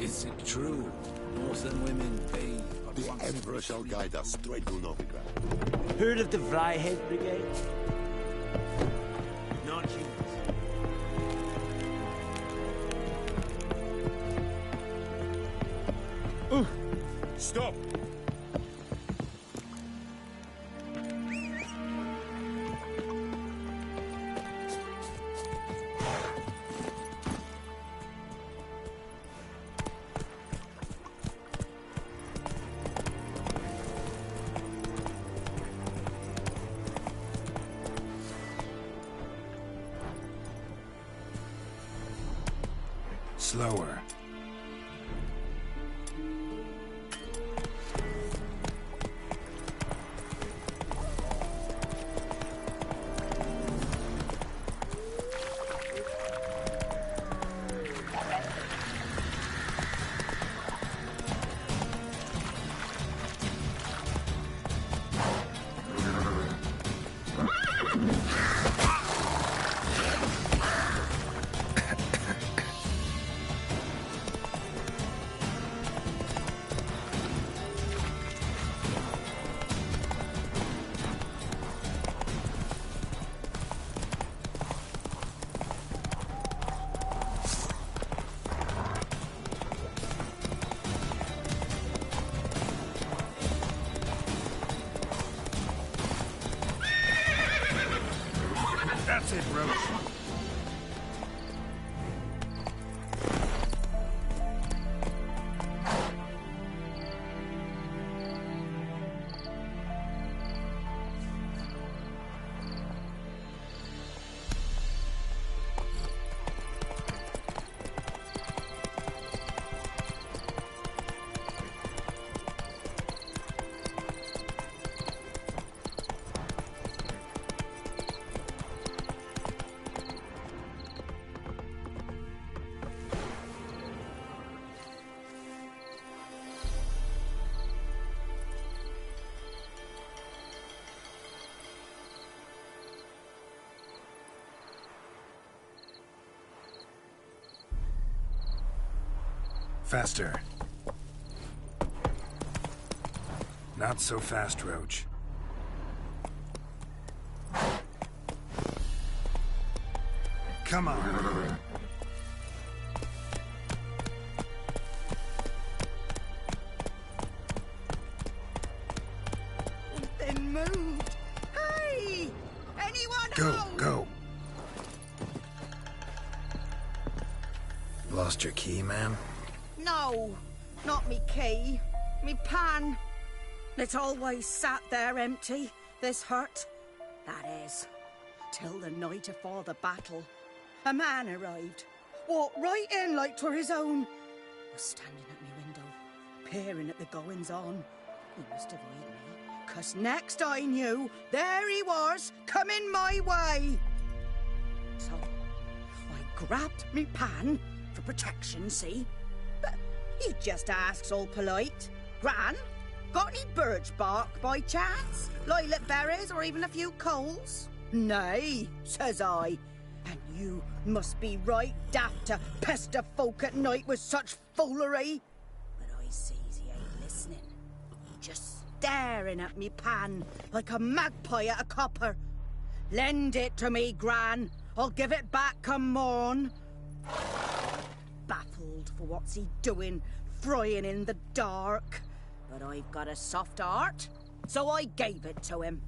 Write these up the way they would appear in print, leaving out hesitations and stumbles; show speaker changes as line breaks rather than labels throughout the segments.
Is it true? Northern women bathe but
The
once
Emperor
every
shall
3
guide us straight to Novigrad.
Heard of the Flyhead Brigade?
Not humans.
Stop!
Slower. That's it, Roach. Faster. Not so fast, Roach. Come on.
Been moved. Hey! Anyone
Go,
home?
go. Lost your key, ma'am?
No, not me key. Me pan. It's always sat there empty, this hut. That is, till the night afore the battle. A man arrived. Walked right in like 'twere his own. Was standing at me window, peering at the goings-on. He must avoid me, 'cause next I knew, there he was, coming my way. So, I grabbed me pan, for protection, see? But he just asks all polite. Gran, got any birch bark by chance? Lilac berries or even a few coals? Nay, says I. And you must be right daft to pester folk at night with such foolery. But I sees he ain't listening. Just staring at me pan like a magpie at a copper. Lend it to me, Gran. I'll give it back come morn. Baffled for what's he doing, frying in the dark. But I've got a soft heart, so I gave it to him.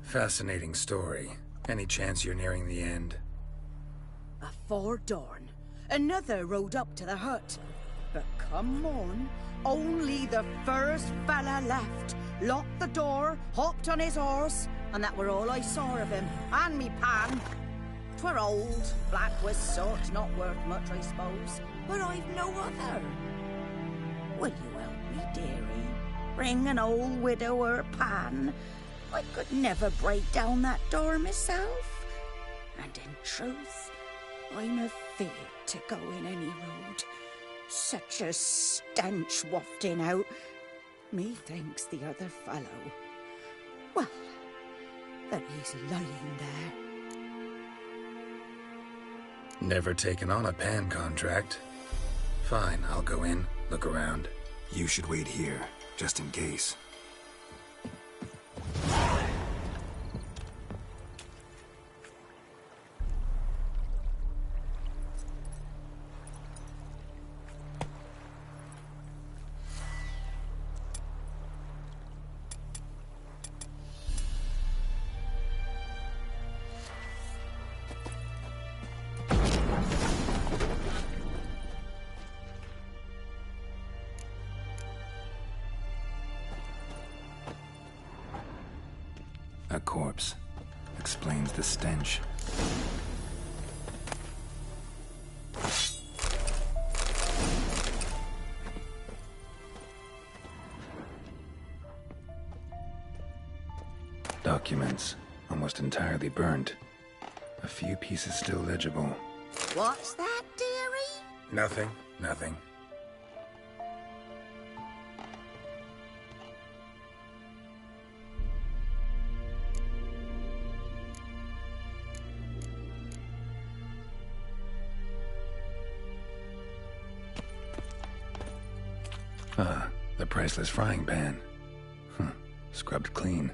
Fascinating story. Any chance you're nearing the end?
Afore dawn, another rode up to the hut. But come morn, only the first fella left. Locked the door, hopped on his horse, and that were all I saw of him, and me pan. 'Twere old, black with soot, not worth much, I suppose. But I've no other. Will you help me, dearie? Bring an old widower pan. I could never break down that door myself. And in truth, I'm afeard to go in any road. Such a stench wafting out. Methinks the other fellow, well, that he's lying there.
Never taken on a pan contract. Fine, I'll go in, look around. You should wait here, just in case. A corpse. Explains the stench. Documents. Almost entirely burnt. A few pieces still legible.
What's that, dearie?
Nothing. The priceless frying pan. Scrubbed clean.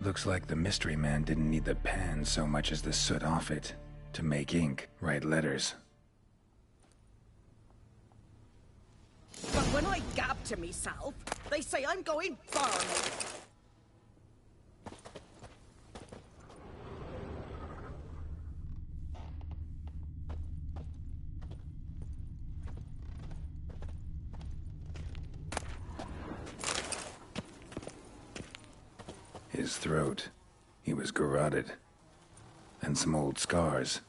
Looks like the mystery man didn't need the pan so much as the soot off it to make ink, write letters.
But when I gab to myself, they say I'm going barmy.
His throat. He was garroted. And some old scars.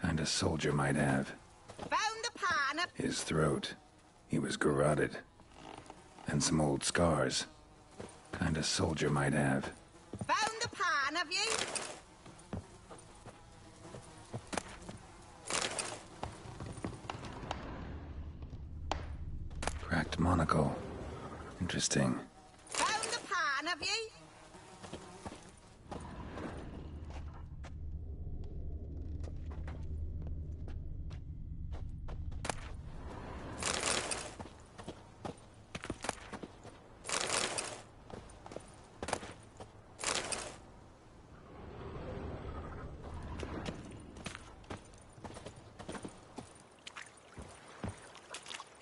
Kinda soldier might have.
Found the pan.
His throat. He was garroted. And some old scars. Kinda soldier might have.
Found the pan, have you?
Cracked monocle. Interesting.
Found the pan, have you?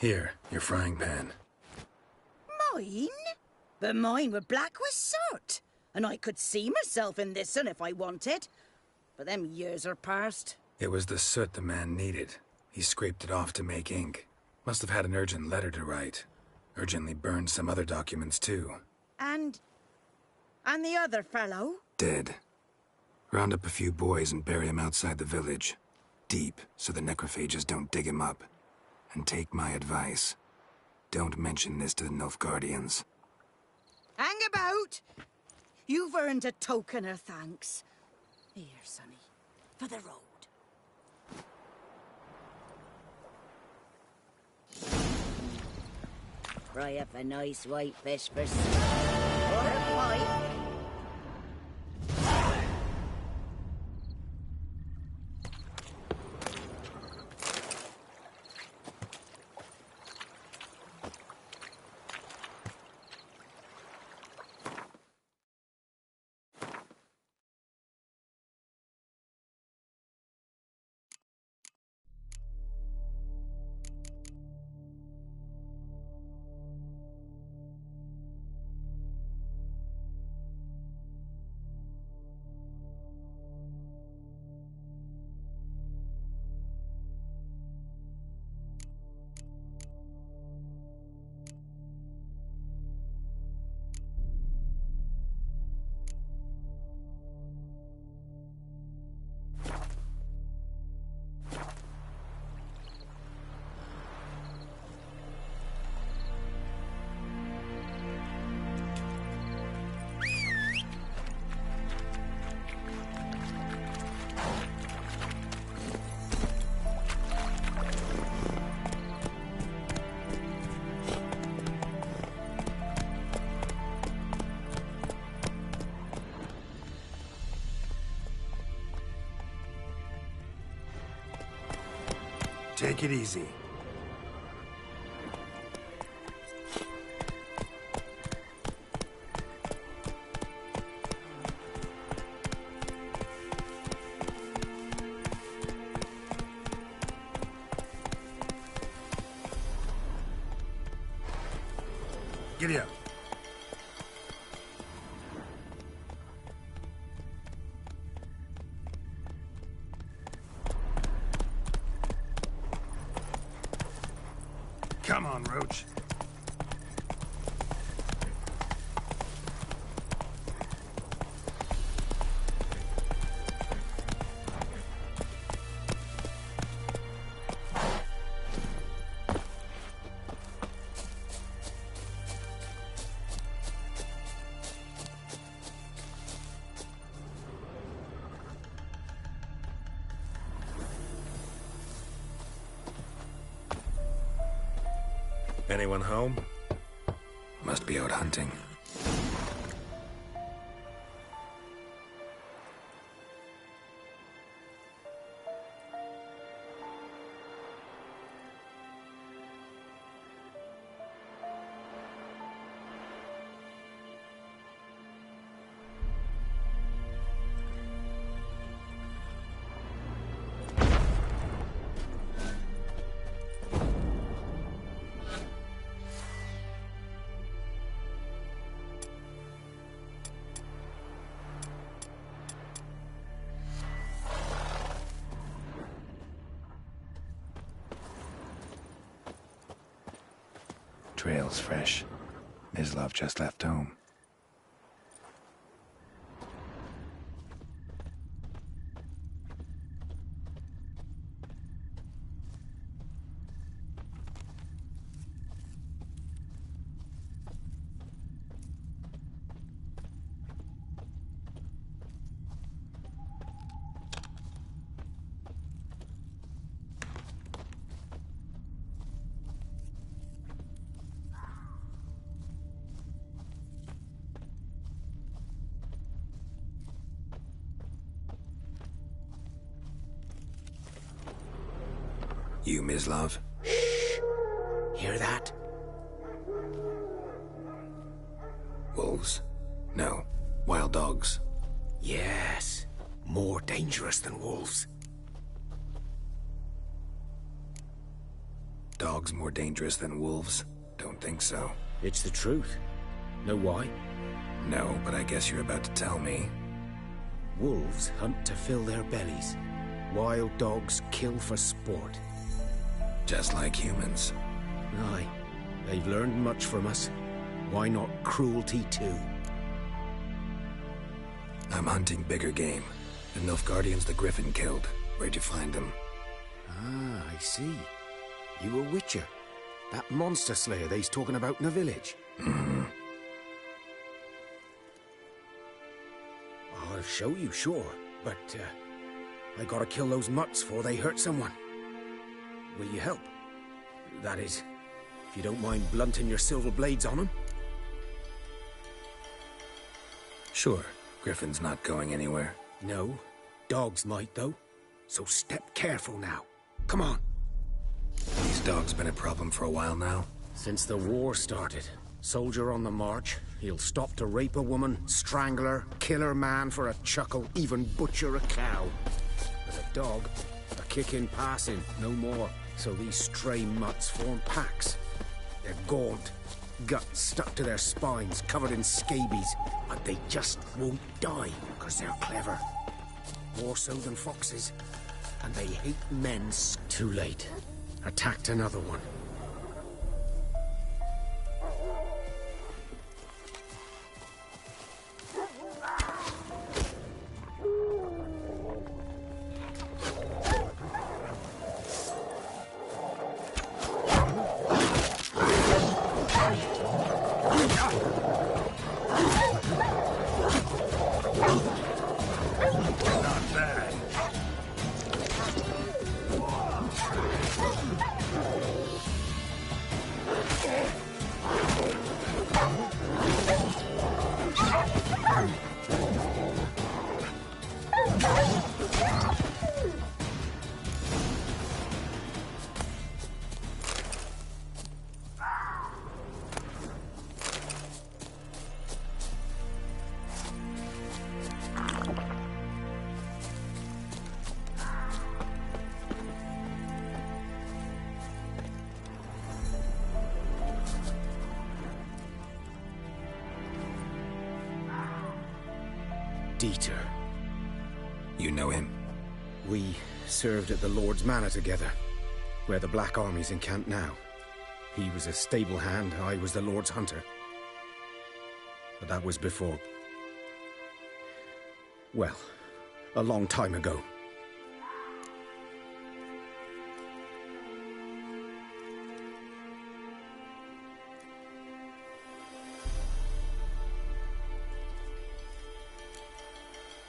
Here, your frying pan.
Mine? But mine were black with soot. And I could see myself in this one if I wanted. But them years are past.
It was the soot the man needed. He scraped it off to make ink. Must have had an urgent letter to write. Urgently burned some other documents too.
And the other fellow?
Dead. Round up a few boys and bury him outside the village. Deep, so the necrophages don't dig him up. And take my advice. Don't mention this to the Nilfgaardians.
Hang about! You've earned a token of thanks. Here, sonny, for the road. Fry up a nice white fish for supper. Or a pie.
Take it easy. Giddy up. Come on, Roach.
Anyone home?
Must be out hunting. Trail's fresh. Mislav just left home. You, Mislav?
Shh! Hear that?
Wolves? No. Wild dogs.
Yes. More dangerous than wolves.
Dogs more dangerous than wolves? Don't think so.
It's the truth. Know why?
No, but I guess you're about to tell me.
Wolves hunt to fill their bellies. Wild dogs kill for sport.
Just like humans.
Aye. They've learned much from us. Why not cruelty too?
I'm hunting bigger game. The Nilfgaardians the Griffin killed. Where'd you find them?
Ah, I see. You a witcher. That monster slayer they's talking about in the village.
Mm-hmm.
I'll show you, sure. But, I gotta kill those mutts before they hurt someone. Will you help? That is, if you don't mind blunting your silver blades on them.
Sure. Griffin's not going anywhere.
No. Dogs might, though. So step careful now. Come on.
These dogs been a problem for a while now?
Since the war started. Soldier on the march. He'll stop to rape a woman, strangle her, kill her man for a chuckle, even butcher a cow. But a dog, a kick in passing, no more. So these stray mutts form packs. They're gaunt, guts stuck to their spines, covered in scabies. But they just won't die, because they're clever. More so than foxes. And they hate men. Too late. Attacked another one. Dieter.
You know him?
We served at the Lord's Manor together, where the Black Army's encamped now. He was a stable hand, I was the Lord's hunter. But that was before... well, a long time ago.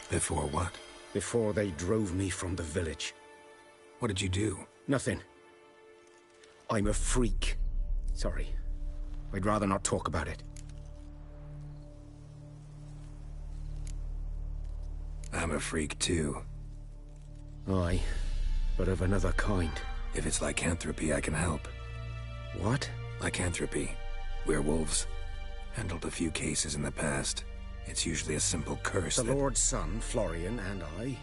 Before what?
Before they drove me from the village.
What did you do?
Nothing. I'm a freak. Sorry. I'd rather not talk about it.
I'm a freak too.
Aye, but of another kind.
If it's lycanthropy, I can help.
What?
Lycanthropy. Werewolves. Handled a few cases in the past. It's usually a simple curse
The
that...
Lord's son, Florian, and I...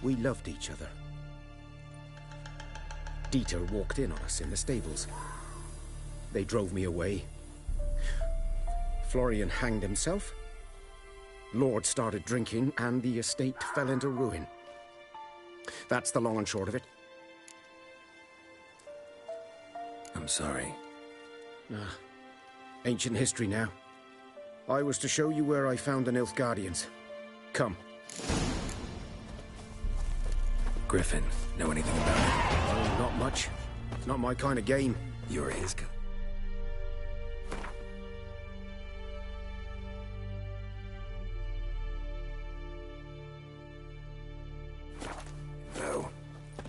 we loved each other. Dieter walked in on us in the stables. They drove me away. Florian hanged himself. Lord started drinking, and the estate fell into ruin. That's the long and short of it.
I'm sorry.
Ancient history now. I was to show you where I found the Nilfgaardians. Come.
Griffin, know anything about it?
Oh, not much. It's not my kind of game.
You're his guy. No.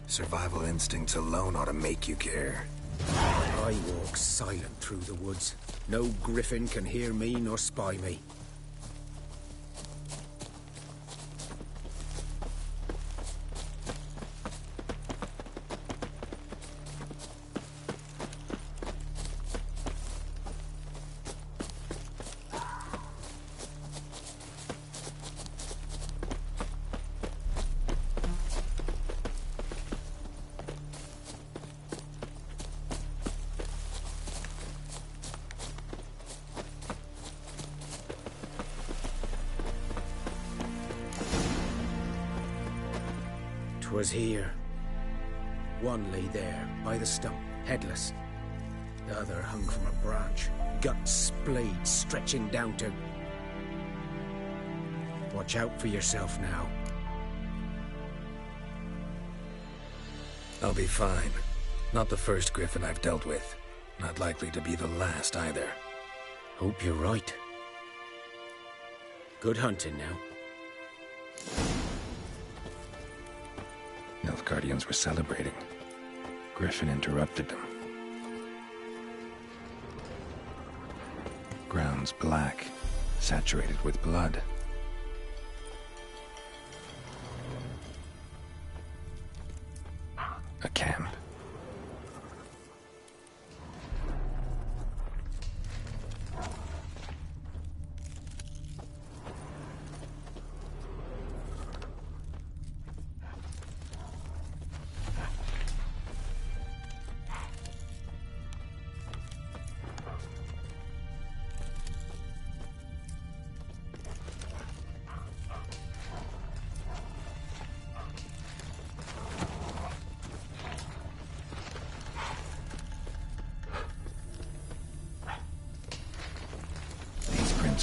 Survival instincts alone ought to make you care.
I walk silent through the woods. No griffin can hear me nor spy me. Was here. One lay there, by the stump, headless. The other hung from a branch, guts splayed, stretching down to... Watch out for yourself now.
I'll be fine. Not the first griffin I've dealt with. Not likely to be the last either.
Hope you're right. Good hunting now.
Nilfgaardians were celebrating. Griffin interrupted them. Ground's black, saturated with blood. A camp.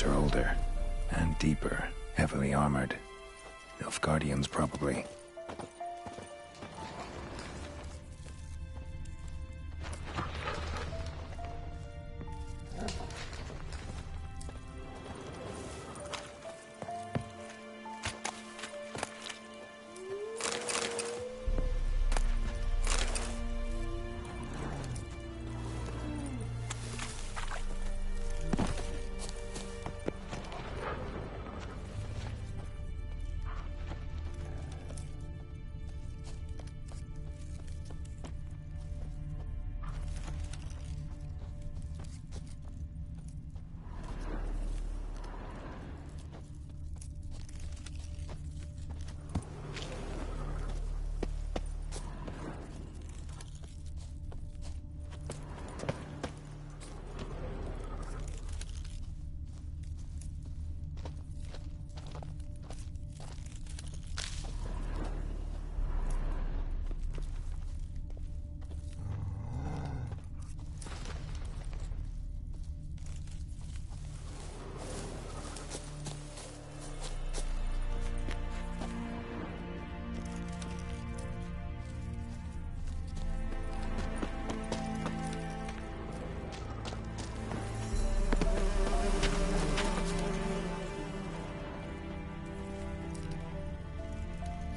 Are older and deeper, heavily armored. Nilfgaardians, probably.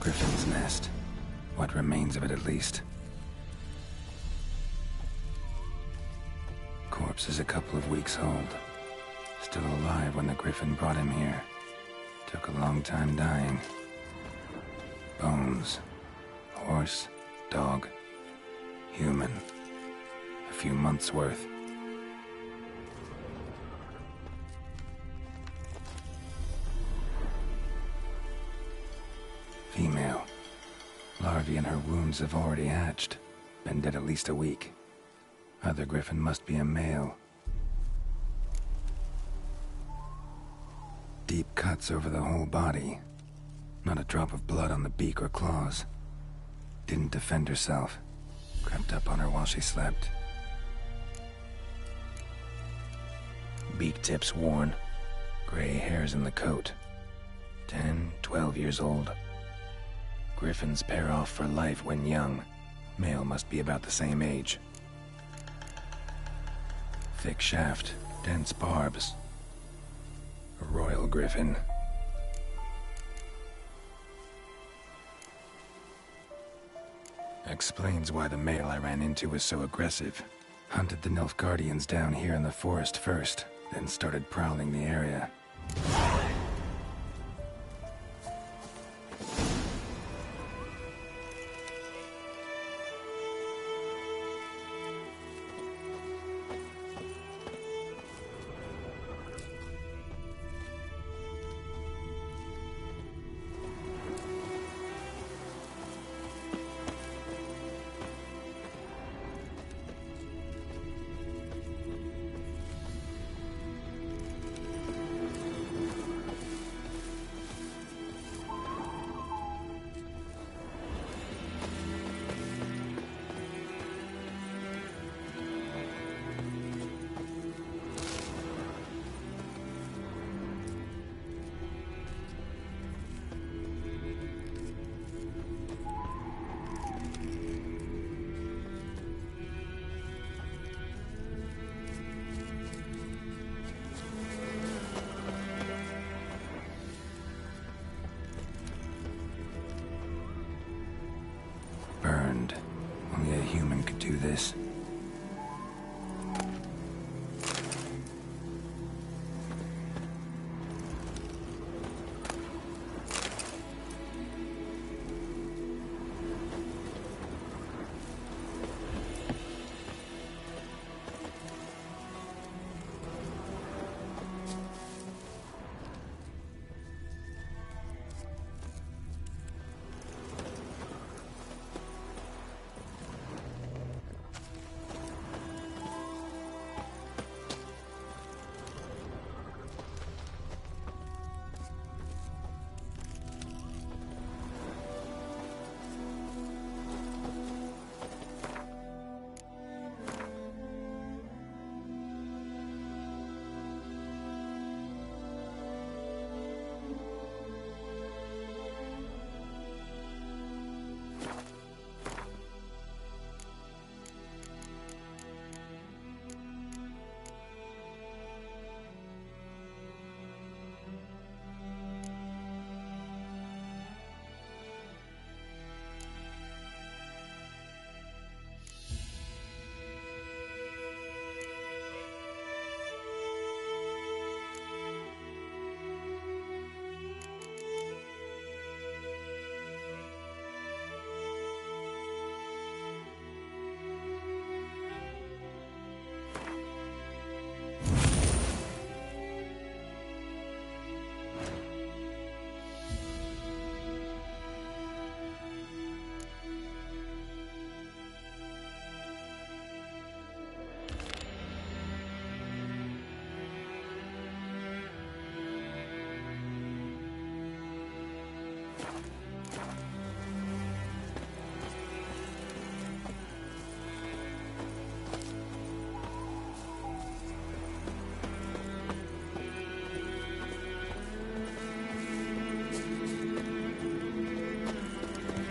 Griffin's nest. What remains of it, at least. Corpse is a couple of weeks old. Still alive when the Griffin brought him here. Took a long time dying. Bones. Horse. Dog. Human. A few months' worth. Female. Larvae in her wounds have already hatched. Been dead at least a week. Other Griffin must be a male. Deep cuts over the whole body. Not a drop of blood on the beak or claws. Didn't defend herself. Crept up on her while she slept. Beak tips worn. Gray hairs in the coat. 10, 12 years old. Griffins pair off for life when young. Male must be about the same age. Thick shaft, dense barbs. A royal griffin. Explains why the male I ran into was so aggressive. Hunted the Nilfgaardians down here in the forest first, then started prowling the area. Burned. Only a human could do this.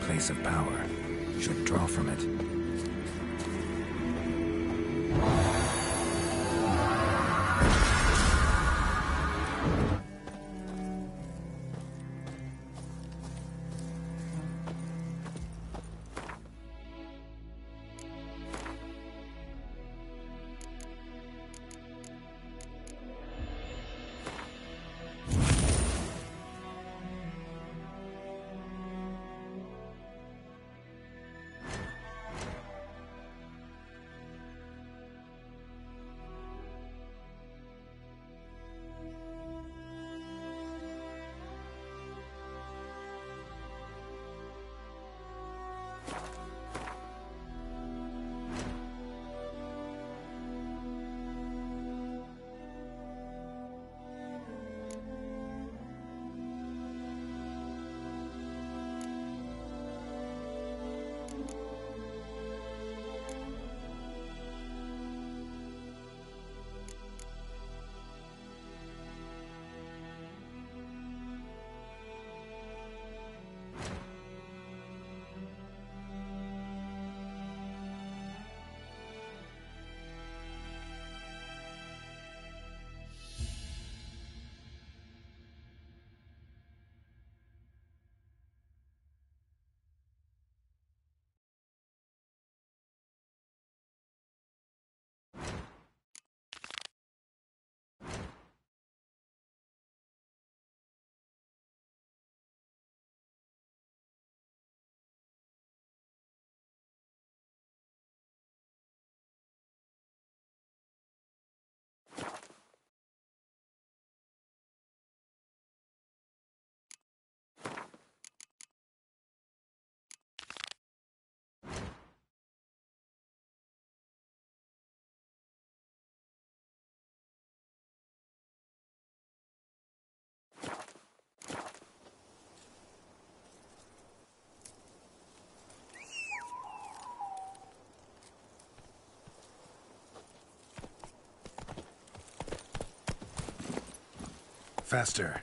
Place of power. Should draw from it. Faster.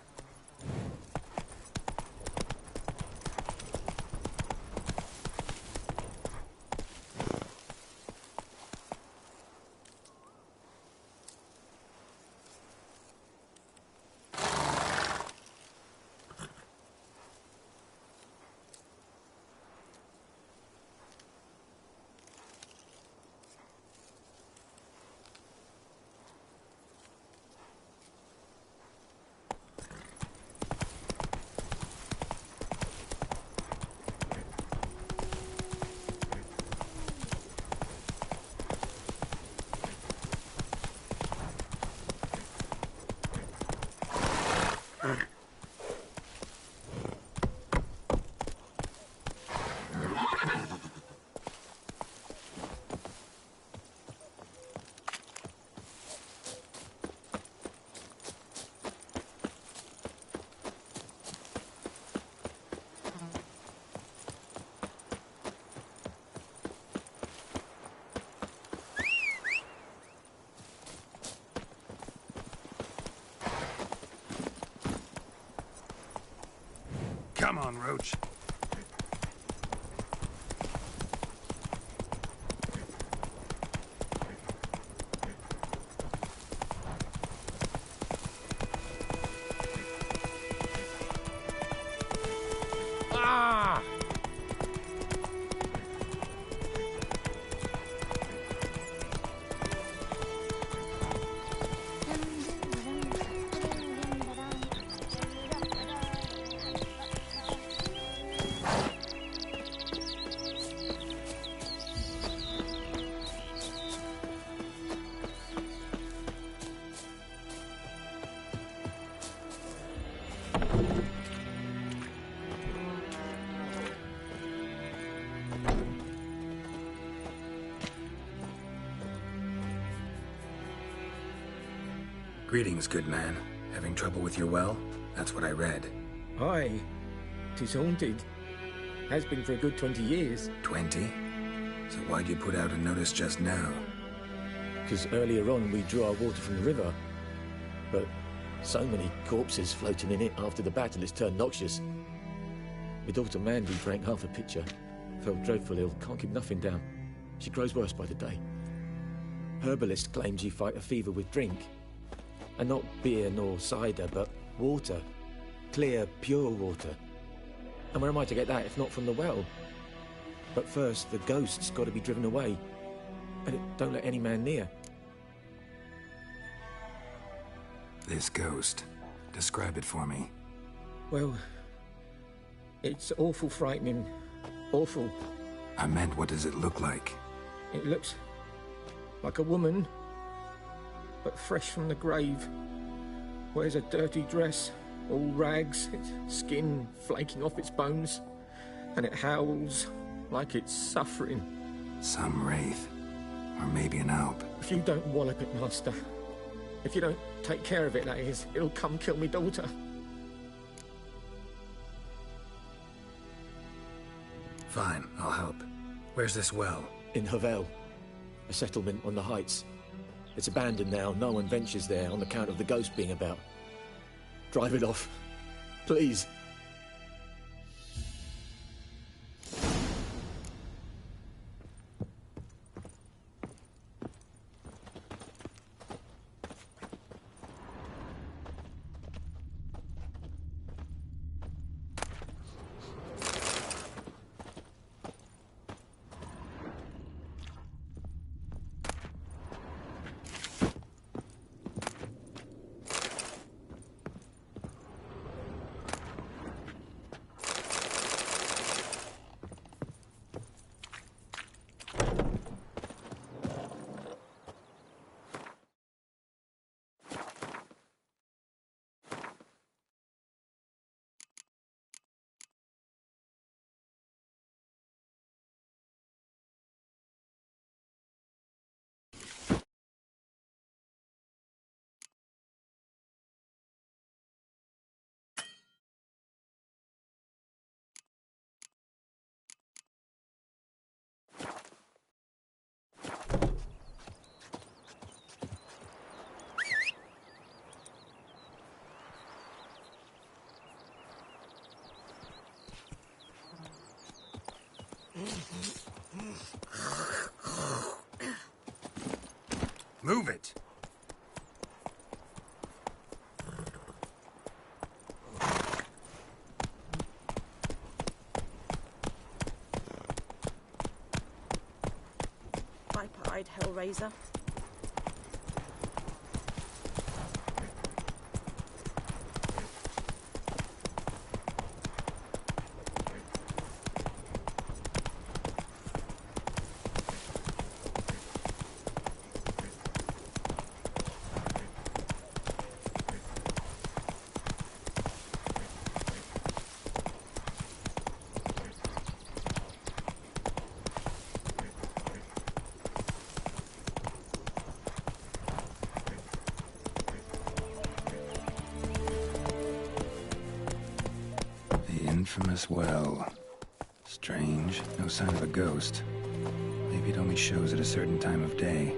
Come on, Roach.
Ah!
Greetings, good man. Having trouble with your well? That's what I read.
Aye. 'Tis haunted. Has been for a good 20 years.
20? So why'd you put out a notice just now?
'Cause earlier on we drew our water from the river. But so many corpses floating in it after the battle it's turned noxious. My daughter Mandy drank half a pitcher. Fell dreadful ill, can't keep nothing down. She grows worse by the day. Herbalist claims you fight a fever with drink. And not beer nor cider, but water. Clear, pure water. And where am I to get that if not from the well? But first, the ghost's got to be driven away. And it don't let any man near.
This ghost. Describe it for me.
Well, it's awful frightening. Awful.
I meant, what does it look like?
It looks like a woman, but fresh from the grave. Wears a dirty dress, all rags, its skin flaking off its bones, and it howls like it's suffering.
Some wraith. Or maybe an alp.
If you don't wallop it, Master, if you don't take care of it, that is, it'll come kill me daughter.
Fine, I'll help. Where's this well?
In Havel, a settlement on the heights. It's abandoned now, no one ventures there on account of the ghost being about. Drive it off, please.
Move it!
Viper-eyed Hellraiser.
Infamous well. Strange, no sign of a ghost. Maybe it only shows at a certain time of day.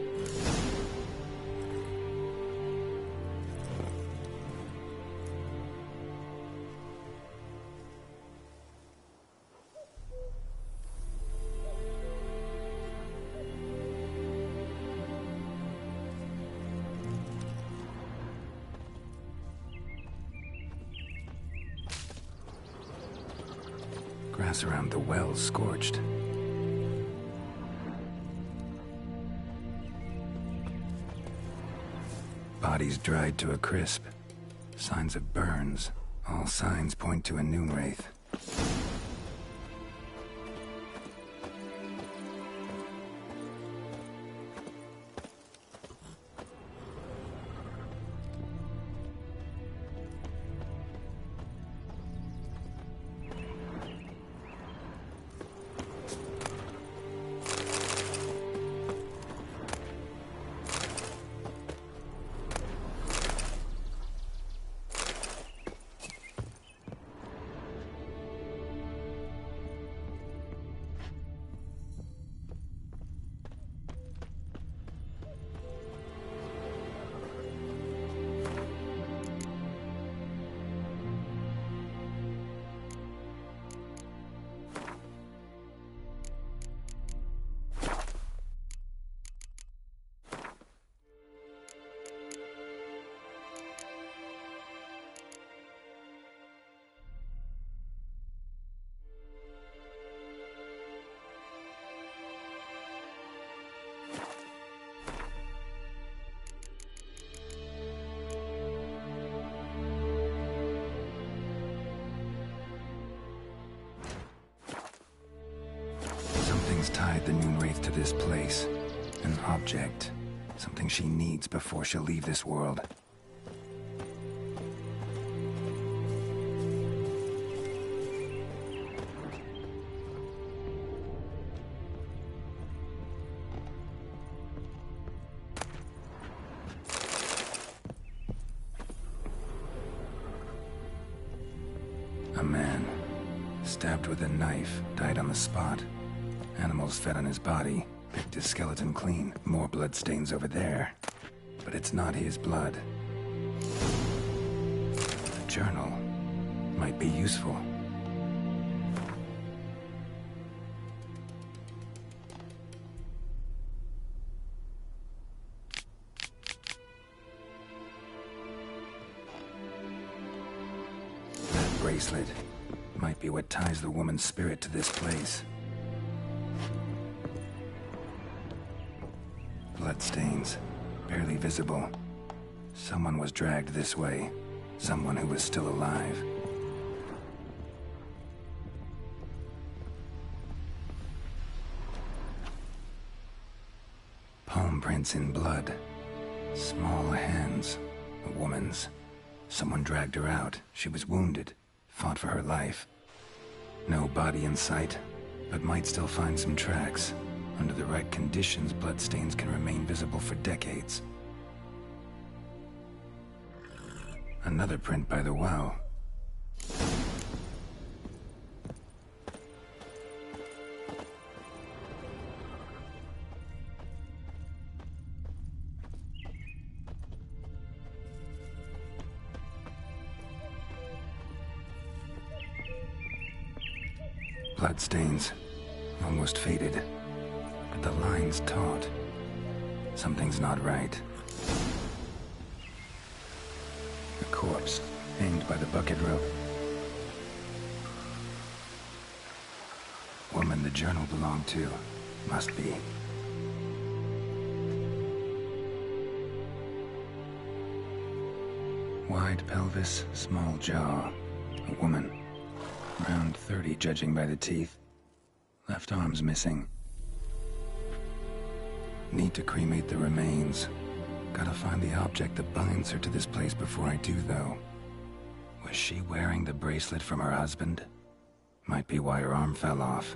Grass around the well scorched. Bodies dried to a crisp. Signs of burns. All signs point to a noon wraith. Something's tied the Noon Wraith to this place. An object. Something she needs before she'll leave this world. A man, stabbed with a knife, died on the spot. Animals fed on his body, picked his skeleton clean. More bloodstains over there. But it's not his blood. A journal might be useful. That bracelet might be what ties the woman's spirit to this place. Bloodstains, barely visible. Someone was dragged this way. Someone who was still alive. Palm prints in blood. Small hands. A woman's. Someone dragged her out. She was wounded. Fought for her life. No body in sight, but might still find some tracks. Under the right conditions, bloodstains can remain visible for decades. Another print by the well. Bloodstains, almost faded. The line's taut. Something's not right. A corpse, hanged by the bucket rope. Woman the journal belonged to. Must be. Wide pelvis, small jaw. A woman. Around 30, judging by the teeth. Left arm's missing. Need to cremate the remains. Gotta find the object that binds her to this place before I do, though. Was she wearing the bracelet from her husband? Might be why her arm fell off.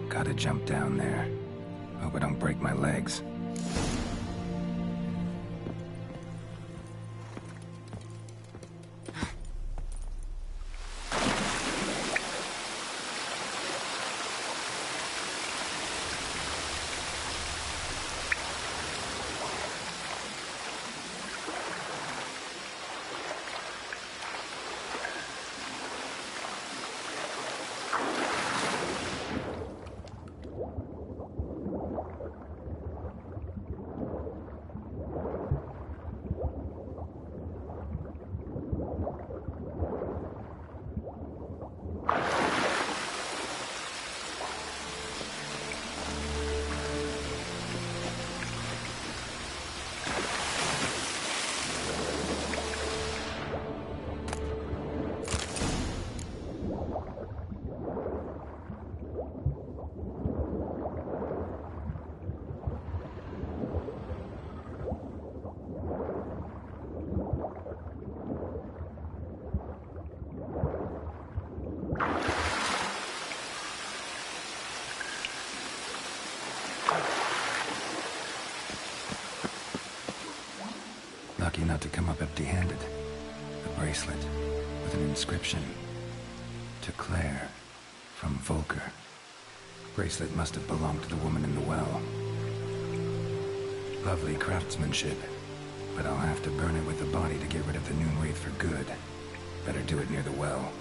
Gotta jump down there. Hope I don't break my legs. Lucky not to come up empty-handed. A bracelet with an inscription. To Claire, from Volker. Bracelet must have belonged to the woman in the well. Lovely craftsmanship, but I'll have to burn it with the body to get rid of the noon wraith for good. Better do it near the well.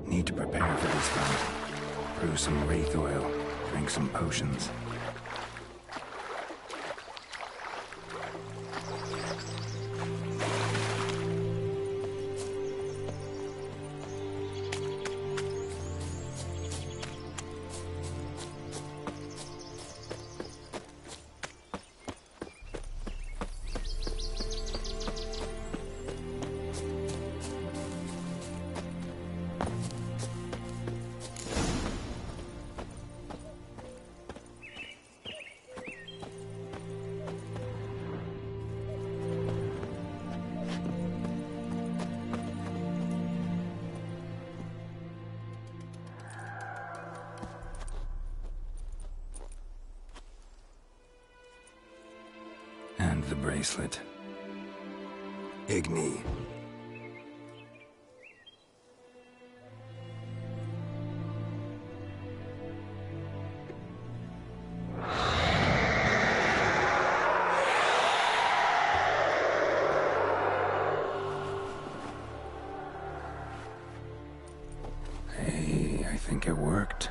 Need to prepare for this fight. Brew some wraith oil, drink some potions. the bracelet. Igni. Hey, I think it worked.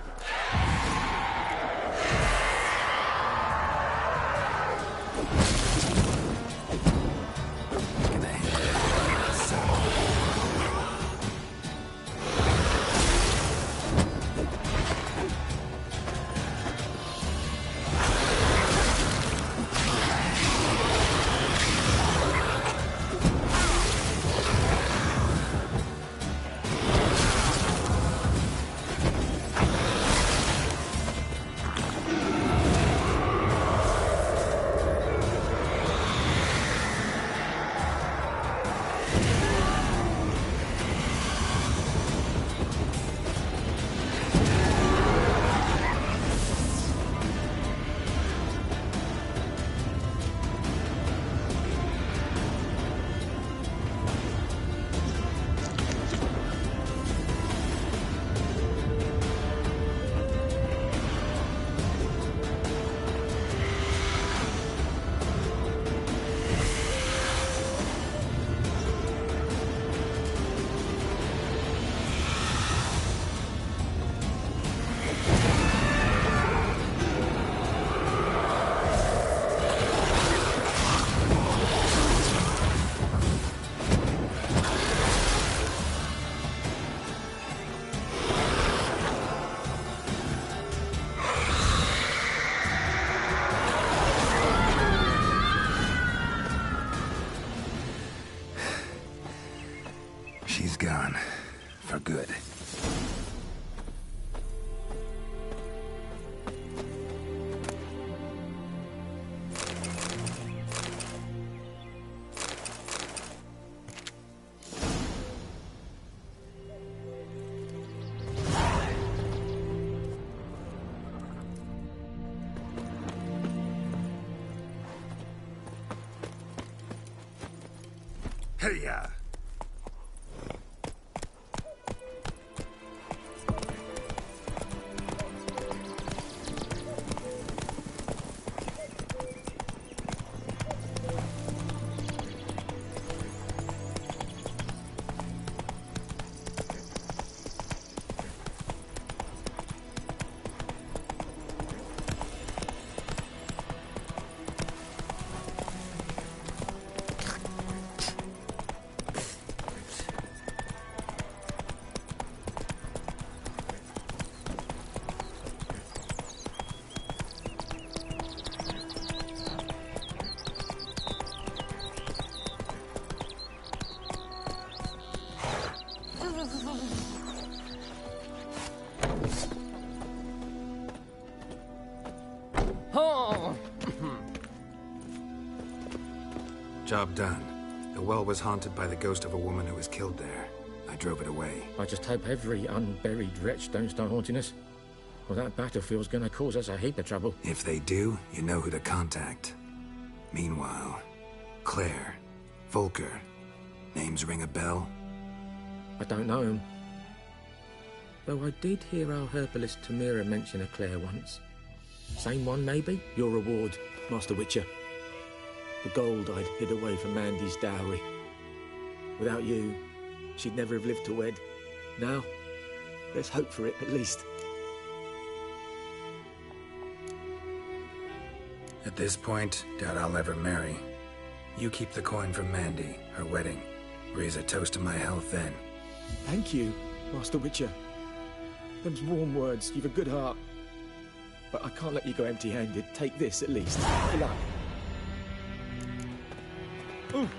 She's gone. For good. Hey-ya! Job done. The well was haunted by the ghost of a woman who was killed there. I drove it away.
I just hope every unburied wretch don't start haunting us. Well, that battlefield's gonna cause us a heap of trouble.
If they do, you know who to contact. Meanwhile, Claire, Volker, names ring a bell?
I don't know him. Though I did hear our herbalist Tamira mention a Claire once. Same one, maybe? Your reward, Master Witcher. The gold I'd hid away from Mandy's dowry. Without you, she'd never have lived to wed. Now, let's hope for it, at least.
At this point, doubt I'll ever marry. You keep the coin from Mandy, her wedding. Raise a toast to my health then.
Thank you, Master Witcher. Them's warm words. You've a good heart. But I can't let you go empty-handed. Take this, at least. Good luck. Ooh.